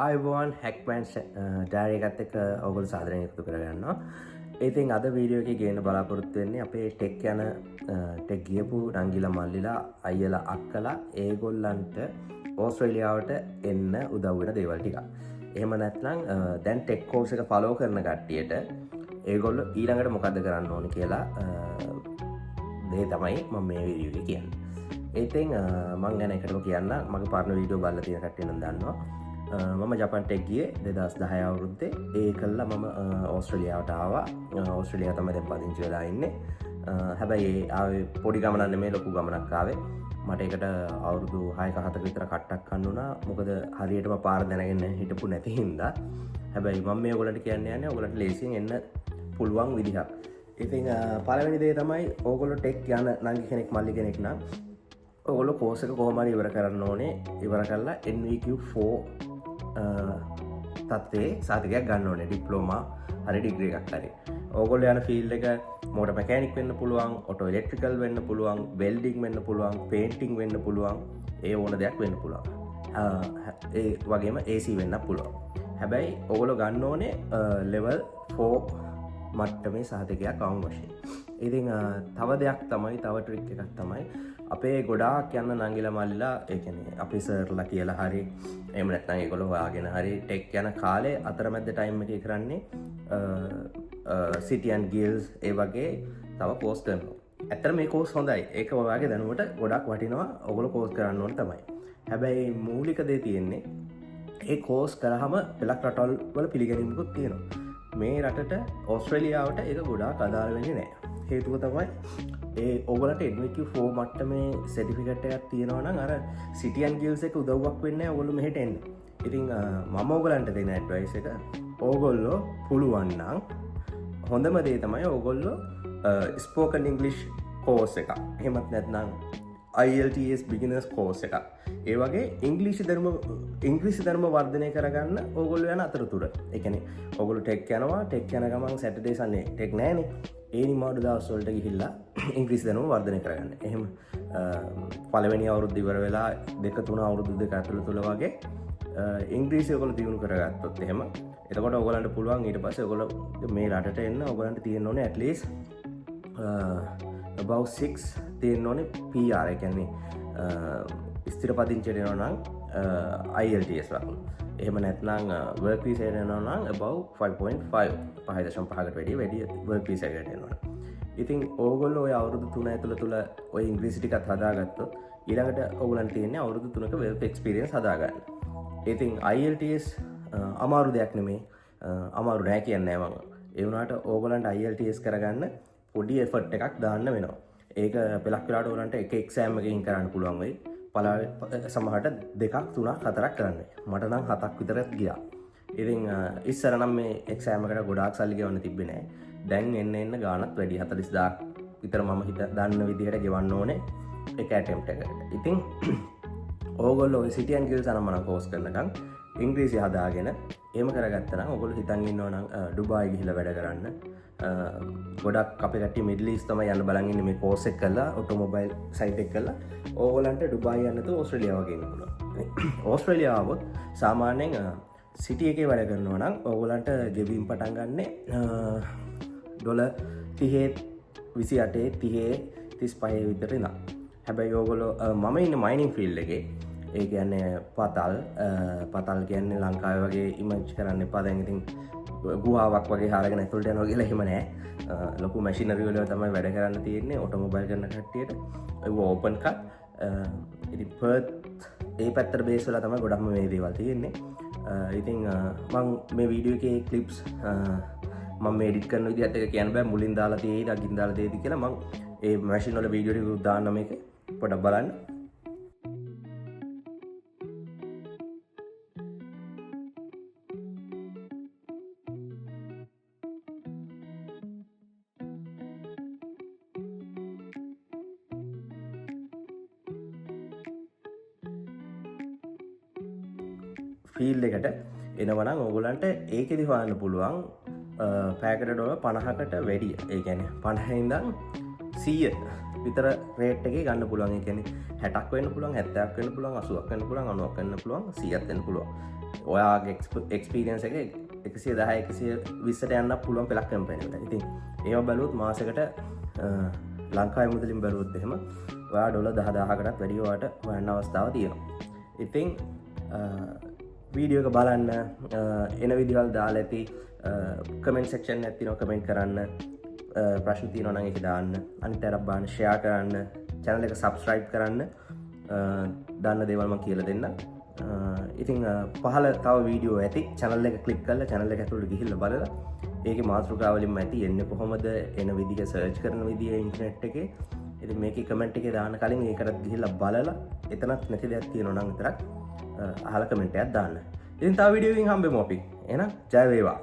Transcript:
ආයුබෝවන් හැක්මන්ස් ඩයරි එකත් එක්ක ඔයගොල්ලෝ සාදරයෙන් එකතු කරගන්නවා. ඉතින් අද වීඩියෝ එකේ ගේන්න බලාපොරොත්තු වෙන්නේ අපේ ටෙක් යන ටෙක් ගියපු නංගිලා මල්ලිලා අයියලා අක්කලා ඒගොල්ලන්ට ඕස්ට්‍රේලියාවට එන්න උදව් වෙන දේවල් ටිකක්. එහෙම නැත්නම් දැන් ටෙක් කෝස් එක ෆලෝ කරන කට්ටියට ඒගොල්ලෝ ඊළඟට මොකද්ද කරන්න ඕනේ කියලා දේ තමයි මම මේ වීඩියෝ එකේ කියන්නේ. ඉතින් මම ගැන එකටම කියන්න මගේ පරණ වීඩියෝ බලලා තියෙන කට්ටිය නම් දන්නවා. මම ජපන් ටෙක් ගියේ 2010 අවුරුද්දේ. ඒ කළා මම ඕස්ට්‍රේලියාවට ආවා. ඕස්ට්‍රේලියාව තමයි දැන් පදිංචි වෙලා ඉන්නේ. හැබැයි ආවේ පොඩි ගමනක් නෙමෙයි ලොකු ගමනක් ආවේ. මට ඒකට අවුරුදු 6ක 7ක විතර කට්ටක් ගන්න වුණා. මොකද හරියටම පාර දැනගෙන හිටපු නැති හින්දා. හැබැයි මම මේ ඔයගලන්ට කියන්නේ නැහැ ඔයගලන්ට ලේසියෙන් එන්න පුළුවන් විදිහක්. ඉතින් පළවෙනි දේ තමයි ඕගොල්ලෝ ටෙක් යන නංගි කෙනෙක් මල්ලි කෙනෙක් නම් ඔයගොල්ලෝ කෝස් එක කොහොම හරි ඉවර කරන්න ඕනේ. ඉවර කරලා NVQ4 තත්ත්වයේ සාතිකයක් ගන්න ඕනේ. ඩිප්ලෝමා හරි ඩිග්‍රී එකක් හරි. ඕගොල්ලෝ යන ෆීල්ඩ් එක මෝටර් මෙකැනික් වෙන්න පුළුවන්, ඔටෝ ඉලෙක්ට්‍රිකල් වෙන්න පුළුවන්, වෙල්ඩින් වෙන්න පුළුවන්, පේන්ටිං වෙන්න පුළුවන්, ඒ ඕන දෙයක් වෙන්න පුළුවන්. ඒ වගේම AC වෙන්න පුළුවන්. හැබැයි ඕගොල්ලෝ ගන්න ඕනේ level 4 මට්ටමේ සාතිකයක් අවම වශයෙන්. ඉතින් තව දෙයක් තමයි, තව ට්‍රික් එකක් තමයි අපේ ගොඩාක් යන්න නංගිලා මල්ලිලා ඒ කියන්නේ අපි සර්ලා කියලා හරි එහෙම නැත්නම් ඒගොල්ලෝ හොයාගෙන හරි ටෙක් යන කාලේ අතරමැද ටයිම් එකේ කරන්නේ සිටි ඇන්ඩ් ගිල්ස් ඒ වගේ තව කෝස් කරනවා. ඇත්තට මේ කෝස් හොඳයි. ඒක ඔයාගේ දැනුමට ගොඩක් වටිනවා. ඔයගොල්ලෝ කෝස් කරන්න ඕන තමයි. හැබැයි මූලික දේ තියෙන්නේ ඒ කෝස් කරාම පළක් රටවල් වල පිළිගැනීමකුත් තියෙනවා. මේ රටට ඕස්ට්‍රේලියාවට ඒක ගොඩාක් අදාළ වෙන්නේ නැහැ. හේතුව තමයි ඒ ඔයගලන්ට NVQ4 මට්ටමේ සර්ටිෆිකේට් එකක් තියෙනවා නම් අර සිටි ඇන්ඩ් ගිල්ස් එක උදව්වක් වෙන්නේ නැහැ ඔයගොල්ලෝ මෙහෙට එන්න. ඉතින් මම ඔයගලන්ට දෙන ඇඩ්වයිස් එක ඕගොල්ලෝ පුළුවන් නම් හොඳම දේ තමයි ඕගොල්ලෝ ස්පෝකන් ඉංග්ලිෂ් කෝස් එකක්. එහෙමත් නැත්නම් IELTS බිගිනර්ස් කෝස් එකක්. ඒ වගේ ඉංග්‍රීසි ධර්ම වර්ධනය කරගන්න ඕගොල්ලෝ යන අතරතුර. ඒ කියන්නේ ඕගොල්ලෝ ටෙක් යනවා, ටෙක් යන ගමන් සැටර්ඩේ සන්ඩේ ටෙක් නැහැනේ. ඒ නිමාඩු දවස් වලට ගිහිල්ලා ඉංග්‍රීසි දැනුම වර්ධනය කරගන්න. එහෙම පළවෙනි අවුරුද්ද ඉවර වෙලා 2-3 අවුරුදු දෙක ඇතුළත වගේ ඉංග්‍රීසි ඔයගොල්ලෝ දියුණු කරගත්තොත් එහෙම එතකොට ඔයගොල්ලන්ට පුළුවන් ඊට පස්සේ ඔයගොල්ලෝ මේ රටට එන්න ඔයගොල්ලන්ට තියෙන්න ඕනේ at least about 6 තියෙන්න ඕනේ PR. ඒ කියන්නේ ස්ථිර පදිංචියට එනවා නම් IELTS ලකුණු. එහෙම නැත්නම් work visa එකට එනවා නම් about 5.5 5.5කට වැඩි work visa එකකට එනවා. ඉතින් ඕගොල්ලෝ ඔය අවුරුදු 3 ඇතුළත ඔය ඉංග්‍රීසි ටිකත් හදාගත්තොත් ඊළඟට ඕගොල්ලන්ට තියෙන්නේ අවුරුදු 3ක work experience හදාගන්න. ඉතින් IELTS අමාරු දෙයක් නෙමෙයි. අමාරු නෑ කියන්නේ නෑ මම. ඒ වුණාට ඕගොල්ලන්ට IELTS කරගන්න පොඩි effort එකක් දාන්න වෙනවා. ඒක පළක් වෙලාට ඕගොල්ලන්ට එක exam එකකින් කරන්න පුළුවන් වෙයි. සමහරට 2ක් 3ක් 4ක් කරන්න. මට නම් 7ක් විතරක් ගියා. ඉතින් ඉස්සර නම් මේ එක්සෑම් එකට ගොඩාක් සල්ලි ගෙවන්න තිබ්බේ නෑ. දැන් එන්න ගාණත් වැඩි 40000ක් විතර මම දන්න විදිහට ගෙවන්න ඕනේ එක ඇටෙම්ප්ට් එකකට. ඉතින් ඕගොල්ලෝ ඔය සිටි ඇන්ඩ් ගිල්ස් අනම්මනම් කෝස් කරනකම් ඉංග්‍රීසි හදාගෙන එහෙම කරගත්තා නම් ඕගොල්ලෝ හිතන් ඉන්නවා නම් ඩුබායි ගිහිල්ලා වැඩ කරන්න. ගොඩක් අපේ කට්ටිය මිඩල් ඊස්ට් තමයි යන්න බලන් ඉන්නේ මේ කෝස් එක කරලා ඔටෝමොබයිල් සයිට් එක කරලා. ඕගොල්ලන්ට ඩුබායි යන්න තු ඕස්ට්‍රේලියාව ගේන්න පුළුවන්. ඕස්ට්‍රේලියාව આવොත් සාමාන්‍යයෙන් සිටි එකේ වැඩ කරනවා නම් ඕගොල්ලන්ට ගෙවීම් පටන් ගන්න ඩොලර් 30 28 30 35 විතර ඉඳන්. හැබැයි ඕගොල්ලෝ මම ඉන්නේ මයිනින් ෆීල්ඩ් එකේ. ඒ කියන්නේ පතල් කියන්නේ ලංකාවේ වගේ ඉමේජ් කරන්න එපා. දැන් ඉතින් ගුහාවක් වගේ හරගෙන ඇතුළට යනවා කියලා එහෙම නෑ. ලොකු මැෂිනරි වල තමයි වැඩ කරන්න තියෙන්නේ. ඔටෝමොබයිල් කරන කට්ටියට ඒක ඕපන් කට්. ඉතින් පර්ත් ඒ පැත්තට බේස් වෙලා තමයි ගොඩක්ම මේ දේවල් තියෙන්නේ. ඉතින් මම මේ වීඩියෝ එකේ ක්ලිප්ස් මම මේ එඩිට් කරන විදිහත් එක කියන්න බෑ. මුලින් දාලා තියෙයිද අගින් දාලා තියෙයිද කියලා. මම ඒ මැෂින් වල වීඩියෝ ටික දාන්න මේක පොඩ්ඩක් බලන්න. ෆීල්ඩ් එකට එනවනම් ඕගොල්ලන්ට ඒකෙදි හොයන්න පුළුවන් පැයකට ඩොලර් 50කට වැඩිය. ඒ කියන්නේ 50 ඉඳන් 100 විතර රේට් එකේ ගන්න පුළුවන්. ඒ කියන්නේ 60ක් වෙන්න පුළුවන්, 70ක් වෙන්න පුළුවන්, 80ක් වෙන්න පුළුවන්, 90ක් වෙන්න පුළුවන්, 100ක් වෙන්න පුළුවන්. ඔයාගේ එක්ස්පීරියන්ස් එක 110 120ට යන්න පුළුවන් පෙලක් කැම්පේන් එකට. ඉතින් ඒව බැලුවොත් මාසෙකට ලංකාවේ මුදලින් බැලුවොත් එහෙම ඔයා ඩොලර් 10000කටත් වැඩි ඔයාට හොයන්න අවස්ථාවක් තියෙනවා. ඉතින් වීඩියෝ එක බලන්න එන විදිහවල් දාලා ඇති කමෙන්ට් සෙක්ෂන් එකක් තියෙනවා කමෙන්ට් කරන්න ප්‍රශ්න තියෙනවා නම් ඒක දාන්න අනිත් අයත් බලන්න ෂෙයා කරන්න channel එක subscribe කරන්න දාන්න දේවල් මම කියලා දෙන්නම්. ඉතින් පහල තව වීඩියෝ ඇති channel එක click කරලා channel එක ඇතුළට ගිහිල්ලා බලලා ඒකේ මාතෘකාවලින්ම ඇති එන්නේ කොහොමද එන විදිහ search කරන විදිහ ඉන්ටර්නෙට් එකේ. ඉතින් මේකේ කමෙන්ට් එකේ දාන්න කලින් ඒකටත් ගිහිල්ලා බලලා එතනත් නැති දෙයක් තියෙනවා නම් විතරක් අහලා කමෙන්ට් එකක් දාන්න. ඉතින් තව වීඩියෝ එකකින් හම්බෙමු අපි. එහෙනම් ජය වේවා.